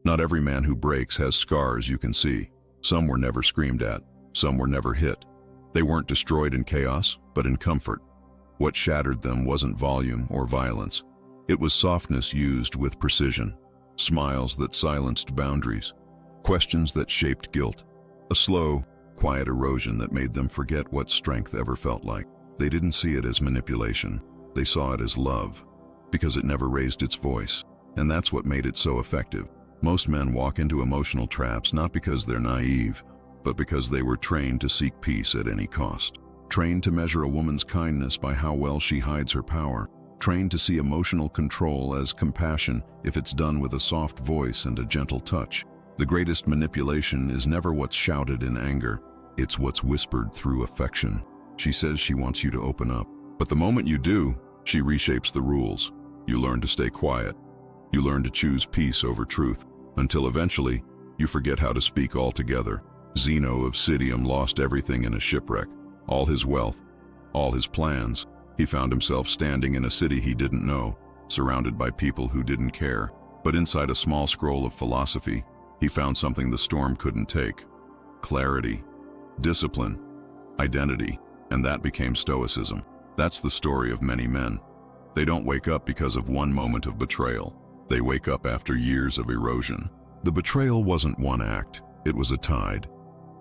Not every man who breaks has scars you can see. Some were never screamed at. Some were never hit. They weren't destroyed in chaos, but in comfort. What shattered them wasn't volume or violence. It was softness used with precision, smiles that silenced boundaries, questions that shaped guilt, a slow, quiet erosion that made them forget what strength ever felt like. They didn't see it as manipulation. They saw it as love, because it never raised its voice. And that's what made it so effective. Most men walk into emotional traps not because they're naive, but because they were trained to seek peace at any cost. Trained to measure a woman's kindness by how well she hides her power. Trained to see emotional control as compassion if it's done with a soft voice and a gentle touch. The greatest manipulation is never what's shouted in anger. It's what's whispered through affection. She says she wants you to open up, but the moment you do, she reshapes the rules. You learn to stay quiet. You learn to choose peace over truth, until eventually, you forget how to speak altogether. Zeno of Citium lost everything in a shipwreck. All his wealth, all his plans. He found himself standing in a city he didn't know, surrounded by people who didn't care. But inside a small scroll of philosophy, he found something the storm couldn't take. Clarity, discipline, identity, and that became Stoicism. That's the story of many men. They don't wake up because of one moment of betrayal. They wake up after years of erosion. The betrayal wasn't one act, it was a tide.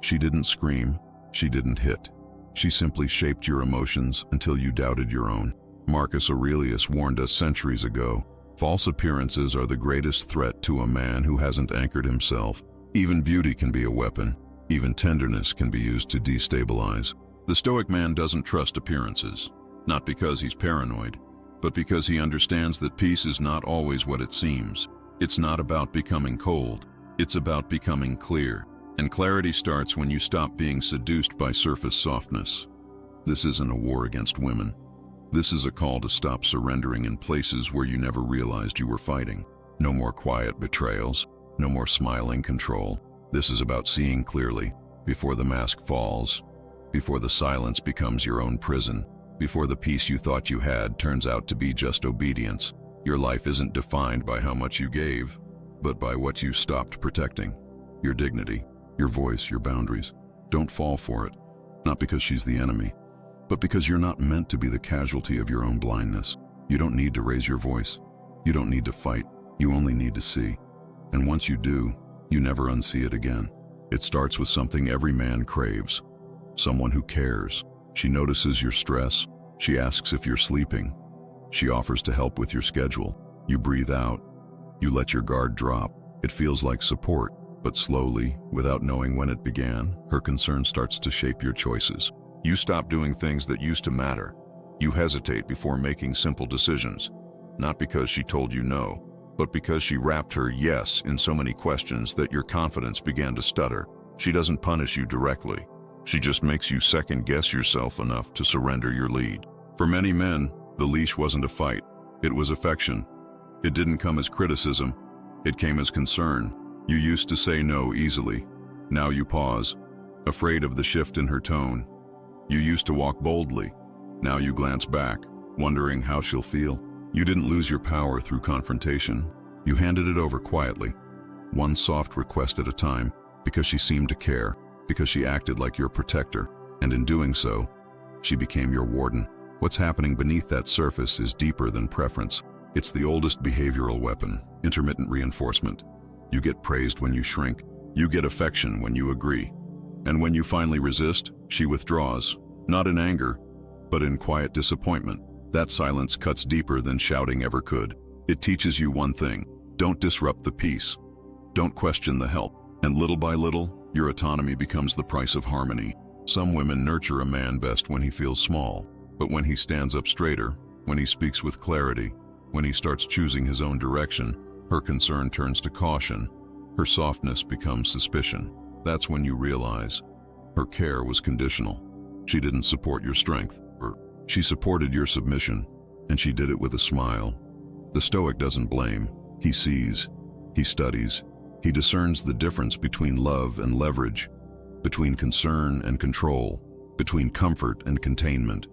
She didn't scream, she didn't hit. She simply shaped your emotions until you doubted your own. Marcus Aurelius warned us centuries ago, false appearances are the greatest threat to a man who hasn't anchored himself. Even beauty can be a weapon. Even tenderness can be used to destabilize. The Stoic man doesn't trust appearances, not because he's paranoid, but because he understands that peace is not always what it seems. It's not about becoming cold, it's about becoming clear. And clarity starts when you stop being seduced by surface softness. This isn't a war against women. This is a call to stop surrendering in places where you never realized you were fighting. No more quiet betrayals, no more smiling control. This is about seeing clearly, before the mask falls, before the silence becomes your own prison, before the peace you thought you had turns out to be just obedience. Your life isn't defined by how much you gave, but by what you stopped protecting. Your dignity, your voice, your boundaries. Don't fall for it, not because she's the enemy, but because you're not meant to be the casualty of your own blindness. You don't need to raise your voice. You don't need to fight. You only need to see. And once you do, you never unsee it again. It starts with something every man craves. Someone who cares. She notices your stress. She asks if you're sleeping. She offers to help with your schedule. You breathe out. You let your guard drop. It feels like support, but slowly, without knowing when it began, her concern starts to shape your choices. You stop doing things that used to matter. You hesitate before making simple decisions, not because she told you no, but because she wrapped her yes in so many questions that your confidence began to stutter. She doesn't punish you directly. She just makes you second-guess yourself enough to surrender your lead. For many men, the leash wasn't a fight. It was affection. It didn't come as criticism. It came as concern. You used to say no easily. Now you pause, afraid of the shift in her tone. You used to walk boldly. Now you glance back, wondering how she'll feel. You didn't lose your power through confrontation. You handed it over quietly, one soft request at a time, because she seemed to care, because she acted like your protector, and in doing so, she became your warden. What's happening beneath that surface is deeper than preference. It's the oldest behavioral weapon, intermittent reinforcement. You get praised when you shrink. You get affection when you agree. And when you finally resist, she withdraws, not in anger, but in quiet disappointment. That silence cuts deeper than shouting ever could. It teaches you one thing: don't disrupt the peace. Don't question the help. And little by little, your autonomy becomes the price of harmony. Some women nurture a man best when he feels small, but when he stands up straighter, when he speaks with clarity, when he starts choosing his own direction, her concern turns to caution. Her softness becomes suspicion. That's when you realize her care was conditional. She didn't support your strength, or she supported your submission, and she did it with a smile. The Stoic doesn't blame. He sees, he studies, he discerns the difference between love and leverage, between concern and control, between comfort and containment.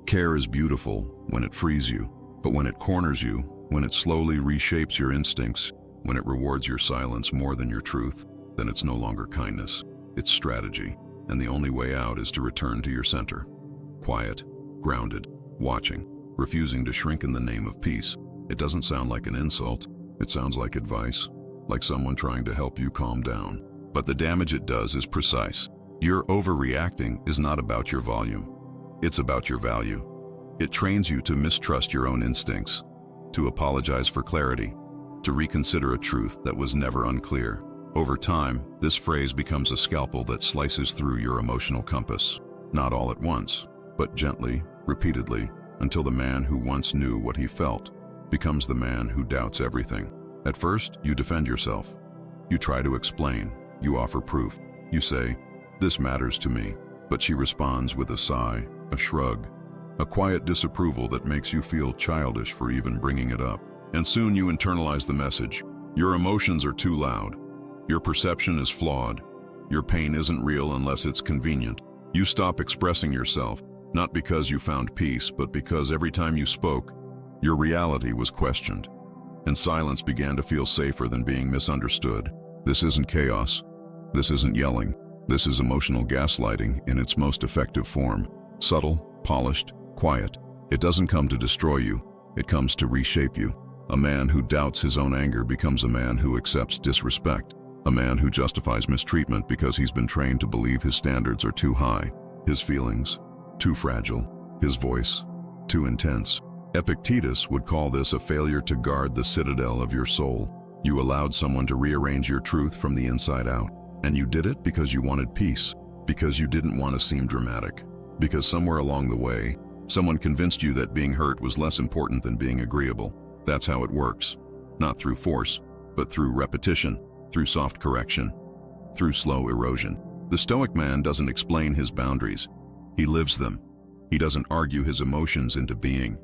Care is beautiful when it frees you, but when it corners you, when it slowly reshapes your instincts, When it rewards your silence more than your truth, then it's no longer kindness. It's strategy, and the only way out is to return to your center. Quiet, grounded, watching, refusing to shrink in the name of peace. It doesn't sound like an insult. It sounds like advice, like someone trying to help you calm down. But the damage it does is precise. Your overreacting is not about your volume. It's about your value. It trains you to mistrust your own instincts, to apologize for clarity, to reconsider a truth that was never unclear. Over time, this phrase becomes a scalpel that slices through your emotional compass. Not all at once, but gently, repeatedly, until the man who once knew what he felt becomes the man who doubts everything. At first, you defend yourself. You try to explain. You offer proof. You say, "This matters to me." But she responds with a sigh, a shrug, a quiet disapproval that makes you feel childish for even bringing it up. And soon you internalize the message. Your emotions are too loud. Your perception is flawed. Your pain isn't real unless it's convenient. You stop expressing yourself, not because you found peace, but because every time you spoke, your reality was questioned. And silence began to feel safer than being misunderstood. This isn't chaos. This isn't yelling. This is emotional gaslighting in its most effective form. Subtle, polished, quiet. It doesn't come to destroy you. It comes to reshape you. A man who doubts his own anger becomes a man who accepts disrespect. A man who justifies mistreatment because he's been trained to believe his standards are too high. His feelings, too fragile. His voice, too intense. Epictetus would call this a failure to guard the citadel of your soul. You allowed someone to rearrange your truth from the inside out. And you did it because you wanted peace, because you didn't want to seem dramatic, because somewhere along the way, someone convinced you that being hurt was less important than being agreeable. That's how it works. Not through force, but through repetition, through soft correction, through slow erosion. The Stoic man doesn't explain his boundaries. He lives them. He doesn't argue his emotions into being.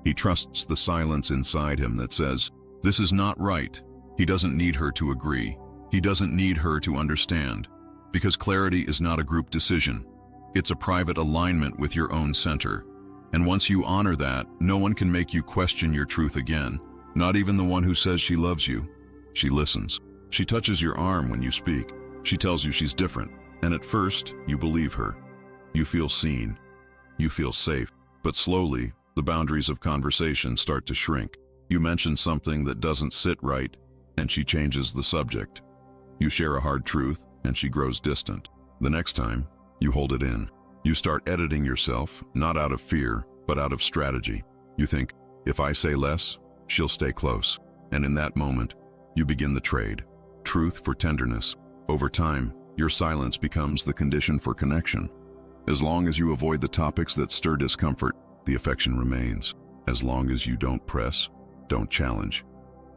He trusts the silence inside him that says, "This is not right." He doesn't need her to agree. He doesn't need her to understand, because clarity is not a group decision. It's a private alignment with your own center. And once you honor that, no one can make you question your truth again. Not even the one who says she loves you. She listens. She touches your arm when you speak. She tells you she's different. And at first, you believe her. You feel seen. You feel safe. But slowly, the boundaries of conversation start to shrink. You mention something that doesn't sit right, and she changes the subject. You share a hard truth, and she grows distant. The next time, you hold it in. You start editing yourself, not out of fear, but out of strategy. You think, if I say less, she'll stay close. And in that moment, you begin the trade. Truth for tenderness. Over time, your silence becomes the condition for connection. As long as you avoid the topics that stir discomfort, the affection remains. As long as you don't press, don't challenge,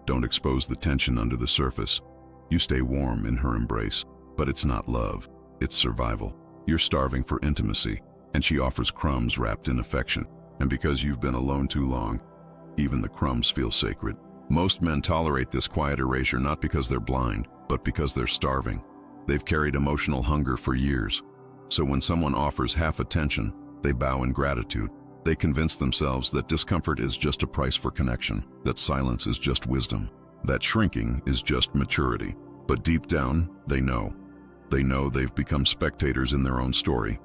don't expose the tension under the surface, you stay warm in her embrace. But it's not love, it's survival. You're starving for intimacy, and she offers crumbs wrapped in affection. And because you've been alone too long, even the crumbs feel sacred. Most men tolerate this quiet erasure not because they're blind, but because they're starving. They've carried emotional hunger for years. So when someone offers half attention, they bow in gratitude. They convince themselves that discomfort is just a price for connection, that silence is just wisdom, that shrinking is just maturity. But deep down, they know. They know they've become spectators in their own story,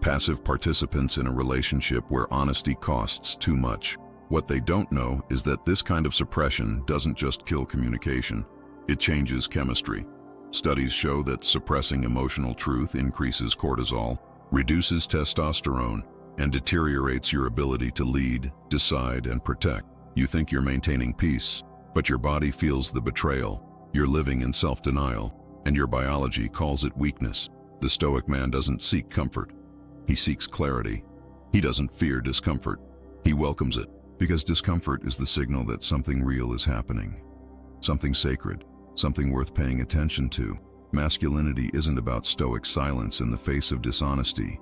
passive participants in a relationship where honesty costs too much. What they don't know is that this kind of suppression doesn't just kill communication, it changes chemistry. Studies show that suppressing emotional truth increases cortisol, reduces testosterone, and deteriorates your ability to lead, decide, and protect. You think you're maintaining peace, but your body feels the betrayal. You're living in self-denial, and your biology calls it weakness. The Stoic man doesn't seek comfort. He seeks clarity. He doesn't fear discomfort. He welcomes it, because discomfort is the signal that something real is happening. Something sacred, something worth paying attention to. Masculinity isn't about stoic silence in the face of dishonesty.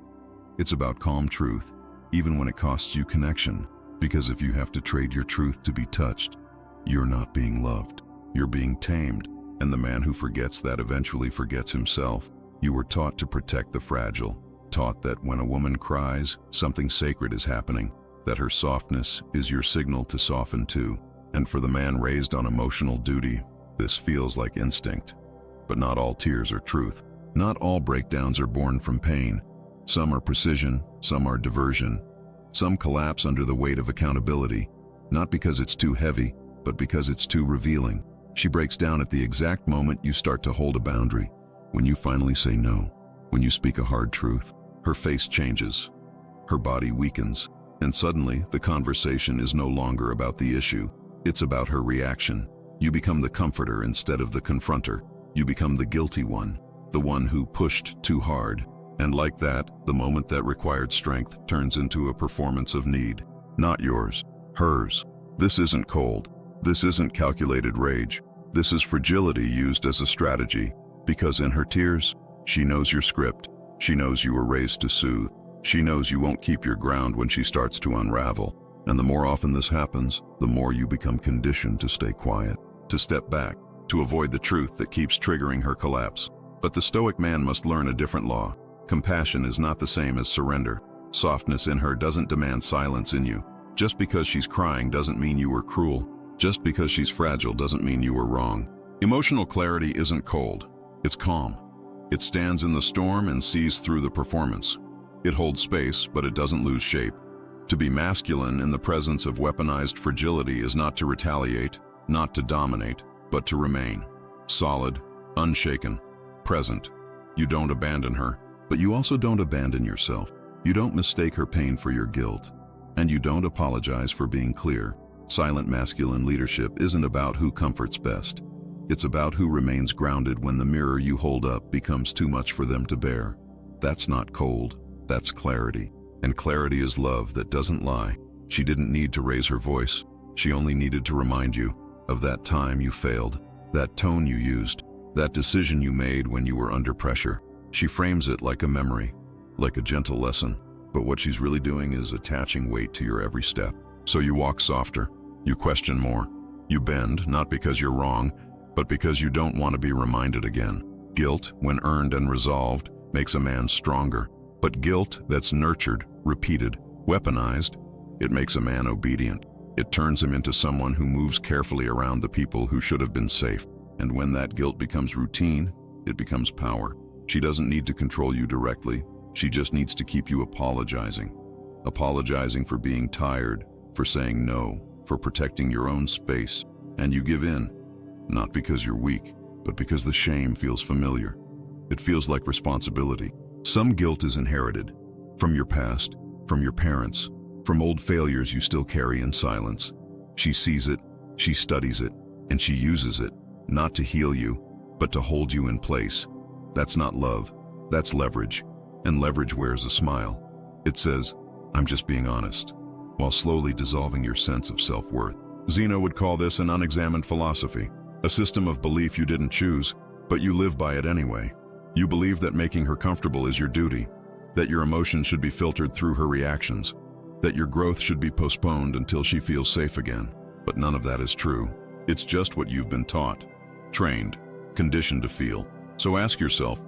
It's about calm truth, even when it costs you connection. Because if you have to trade your truth to be touched, you're not being loved. You're being tamed, and the man who forgets that eventually forgets himself. You were taught to protect the fragile, taught that when a woman cries, something sacred is happening, that her softness is your signal to soften too. And for the man raised on emotional duty, This feels like instinct. But not all tears are truth. Not all breakdowns are born from pain. Some are precision, some are diversion. Some collapse under the weight of accountability, not because it's too heavy, but because it's too revealing. She breaks down at the exact moment you start to hold a boundary, when you finally say no, when you speak a hard truth. Her face changes, her body weakens, and suddenly the conversation is no longer about the issue. It's about her reaction. You become the comforter instead of the confronter. You become the guilty one, the one who pushed too hard. And like that, the moment that required strength turns into a performance of need. Not yours, hers. This isn't cold. This isn't calculated rage. This is fragility used as a strategy. Because in her tears, she knows your script. She knows you were raised to soothe. She knows you won't keep your ground when she starts to unravel. And the more often this happens, the more you become conditioned to stay quiet, to step back, to avoid the truth that keeps triggering her collapse. But the Stoic man must learn a different law. Compassion is not the same as surrender. Softness in her doesn't demand silence in you. Just because she's crying doesn't mean you were cruel. Just because she's fragile doesn't mean you were wrong. Emotional clarity isn't cold. It's calm. It stands in the storm and sees through the performance. It holds space, but it doesn't lose shape. To be masculine in the presence of weaponized fragility is not to retaliate, not to dominate, but to remain. Solid, unshaken, present. You don't abandon her, but you also don't abandon yourself. You don't mistake her pain for your guilt, and you don't apologize for being clear. Silent masculine leadership isn't about who comforts best. It's about who remains grounded when the mirror you hold up becomes too much for them to bear. That's not cold, that's clarity. And clarity is love that doesn't lie. She didn't need to raise her voice. She only needed to remind you of that time you failed, that tone you used, that decision you made when you were under pressure. She frames it like a memory, like a gentle lesson. But what she's really doing is attaching weight to your every step. So you walk softer, you question more, you bend, not because you're wrong, but because you don't want to be reminded again. Guilt, when earned and resolved, makes a man stronger. But guilt that's nurtured, repeated, weaponized, it makes a man obedient. It turns him into someone who moves carefully around the people who should have been safe. And when that guilt becomes routine, it becomes power. She doesn't need to control you directly. She just needs to keep you apologizing. Apologizing for being tired, for saying no, for protecting your own space. And you give in, not because you're weak, but because the shame feels familiar. It feels like responsibility. Some guilt is inherited, from your past, from your parents, from old failures you still carry in silence. She sees it, she studies it, and she uses it, not to heal you, but to hold you in place. That's not love, that's leverage. And leverage wears a smile. It says, I'm just being honest, while slowly dissolving your sense of self-worth. Zeno would call this an unexamined philosophy, a system of belief you didn't choose, but you live by it anyway. You believe that making her comfortable is your duty, that your emotions should be filtered through her reactions, that your growth should be postponed until she feels safe again. But none of that is true. It's just what you've been taught, trained, conditioned to feel. So ask yourself,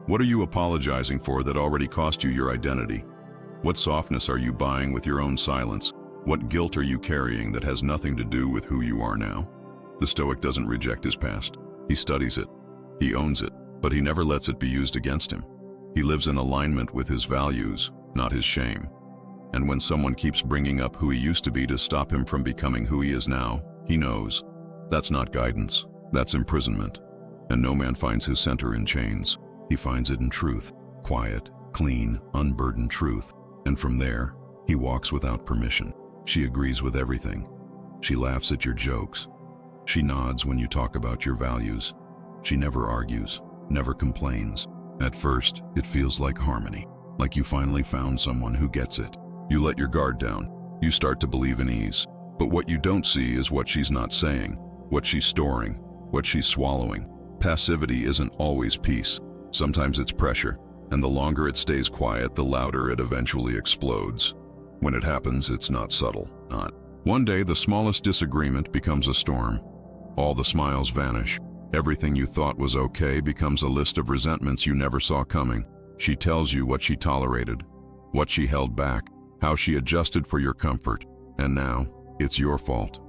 what are you apologizing for that already cost you your identity? What softness are you buying with your own silence? What guilt are you carrying that has nothing to do with who you are now? The Stoic doesn't reject his past. He studies it. He owns it, but he never lets it be used against him. He lives in alignment with his values, not his shame. And when someone keeps bringing up who he used to be to stop him from becoming who he is now, he knows. That's not guidance. That's imprisonment. And no man finds his center in chains. He finds it in truth, quiet, clean, unburdened truth. And from there, he walks without permission. She agrees with everything. She laughs at your jokes. She nods when you talk about your values. She never argues, never complains. At first, it feels like harmony, like you finally found someone who gets it. You let your guard down. You start to believe in ease. But what you don't see is what she's not saying, what she's storing, what she's swallowing. Passivity isn't always peace. Sometimes it's pressure, and the longer it stays quiet, the louder it eventually explodes. When it happens, it's not subtle, not. One day, the smallest disagreement becomes a storm. All the smiles vanish. Everything you thought was okay becomes a list of resentments you never saw coming. She tells you what she tolerated, what she held back, how she adjusted for your comfort, and now, it's your fault.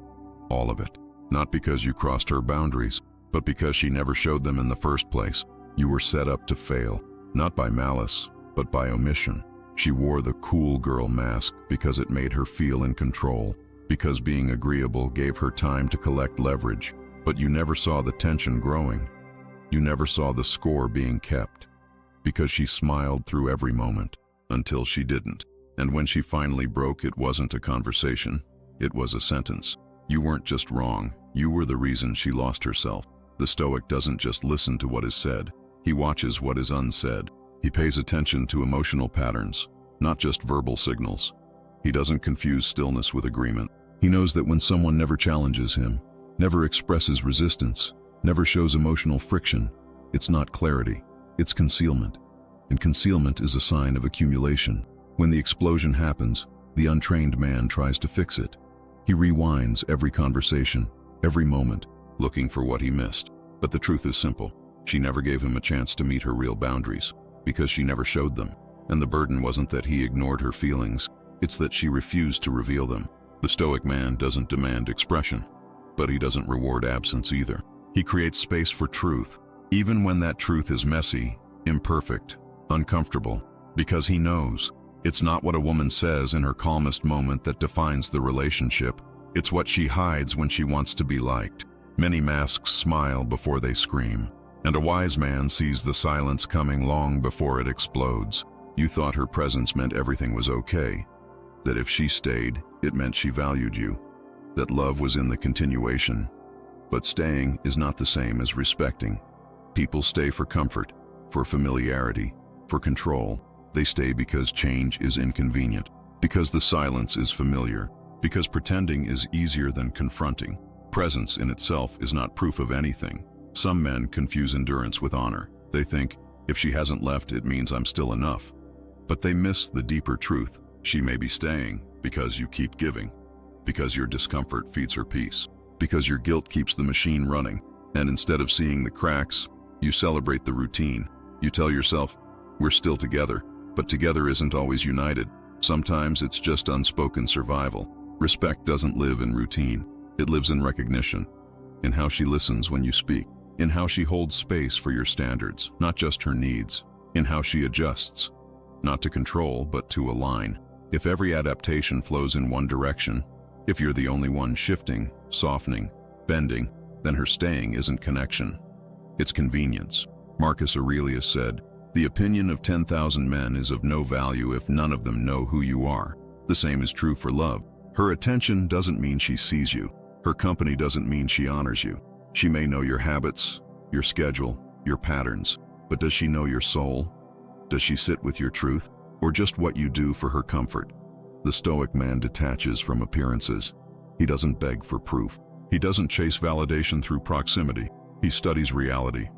All of it. Not because you crossed her boundaries, but because she never showed them in the first place. You were set up to fail, not by malice, but by omission. She wore the cool girl mask because it made her feel in control, because being agreeable gave her time to collect leverage. But you never saw the tension growing. You never saw the score being kept, because she smiled through every moment, until she didn't. And when she finally broke, it wasn't a conversation, it was a sentence. You weren't just wrong, you were the reason she lost herself. The Stoic doesn't just listen to what is said, he watches what is unsaid. He pays attention to emotional patterns, not just verbal signals. He doesn't confuse stillness with agreement. He knows that when someone never challenges him, never expresses resistance, never shows emotional friction, it's not clarity, it's concealment. And concealment is a sign of accumulation. When the explosion happens, the untrained man tries to fix it. He rewinds every conversation, every moment, looking for what he missed. But the truth is simple. She never gave him a chance to meet her real boundaries, because she never showed them. And the burden wasn't that he ignored her feelings, it's that she refused to reveal them. The Stoic man doesn't demand expression, but he doesn't reward absence either. He creates space for truth, even when that truth is messy, imperfect, uncomfortable, because he knows it's not what a woman says in her calmest moment that defines the relationship. It's what she hides when she wants to be liked. Many masks smile before they scream, and a wise man sees the silence coming long before it explodes. You thought her presence meant everything was okay, that if she stayed, it meant she valued you, that love was in the continuation. But staying is not the same as respecting. People stay for comfort, for familiarity, for control. They stay because change is inconvenient, because the silence is familiar, because pretending is easier than confronting. Presence in itself is not proof of anything. Some men confuse endurance with honor. They think, if she hasn't left, it means I'm still enough. But they miss the deeper truth. She may be staying because you keep giving, because your discomfort feeds her peace, because your guilt keeps the machine running. And instead of seeing the cracks, you celebrate the routine. You tell yourself, we're still together. But together isn't always united. Sometimes it's just unspoken survival. Respect doesn't live in routine. It lives in recognition, in how she listens when you speak, in how she holds space for your standards, not just her needs, in how she adjusts, not to control, but to align. If every adaptation flows in one direction, if you're the only one shifting, softening, bending, then her staying isn't connection. It's convenience. Marcus Aurelius said, "The opinion of 10,000 men is of no value if none of them know who you are." The same is true for love. Her attention doesn't mean she sees you. Her company doesn't mean she honors you. She may know your habits, your schedule, your patterns, but does she know your soul? Does she sit with your truth, or just what you do for her comfort? The Stoic man detaches from appearances. He doesn't beg for proof. He doesn't chase validation through proximity. He studies reality.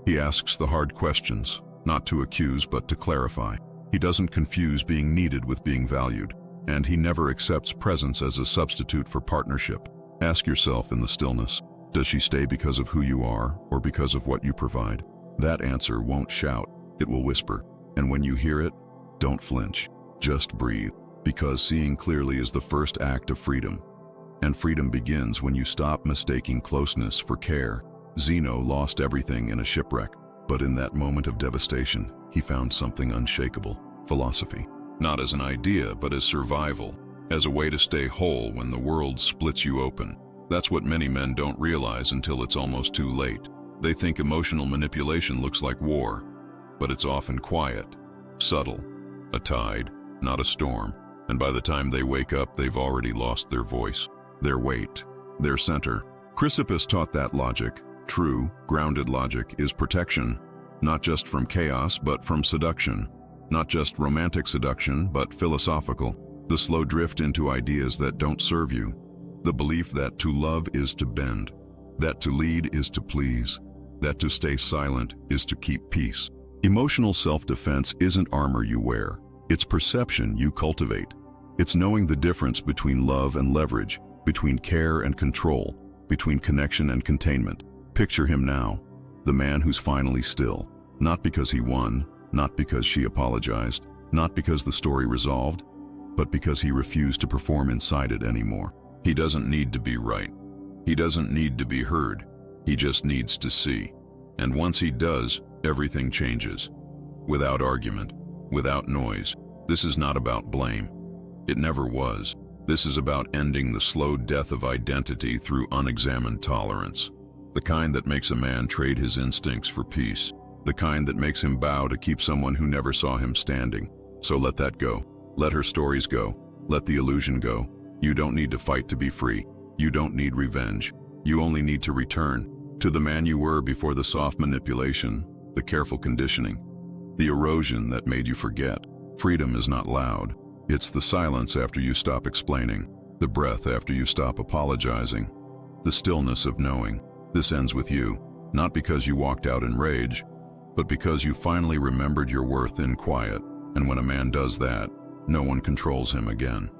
He asks the hard questions, not to accuse but to clarify. He doesn't confuse being needed with being valued, and he never accepts presence as a substitute for partnership. Ask yourself in the stillness, does she stay because of who you are or because of what you provide? That answer won't shout, it will whisper. And when you hear it, don't flinch, just breathe, because seeing clearly is the first act of freedom. And freedom begins when you stop mistaking closeness for care. Zeno lost everything in a shipwreck, but in that moment of devastation, he found something unshakable: philosophy. Not as an idea, but as survival, as a way to stay whole when the world splits you open. That's what many men don't realize until it's almost too late. They think emotional manipulation looks like war, but it's often quiet, subtle, a tide, not a storm. And by the time they wake up, they've already lost their voice, their weight, their center. Chrysippus taught that logic, true, grounded logic, is protection, not just from chaos, but from seduction. Not just romantic seduction, but philosophical. The slow drift into ideas that don't serve you. The belief that to love is to bend, that to lead is to please, that to stay silent is to keep peace. Emotional self-defense isn't armor you wear. It's perception you cultivate. It's knowing the difference between love and leverage, between care and control, between connection and containment. Picture him now, the man who's finally still, not because he won, not because she apologized, not because the story resolved, but because he refused to perform inside it anymore. He doesn't need to be right. He doesn't need to be heard. He just needs to see. And once he does, everything changes. Without argument, without noise. This is not about blame. It never was. This is about ending the slow death of identity through unexamined tolerance. The kind that makes a man trade his instincts for peace. The kind that makes him bow to keep someone who never saw him standing. So let that go. Let her stories go. Let the illusion go. You don't need to fight to be free. You don't need revenge. You only need to return to the man you were before the soft manipulation, the careful conditioning, the erosion that made you forget. Freedom is not loud. It's the silence after you stop explaining, the breath after you stop apologizing, the stillness of knowing. This ends with you, not because you walked out in rage, but because you finally remembered your worth in quiet. And when a man does that, no one controls him again.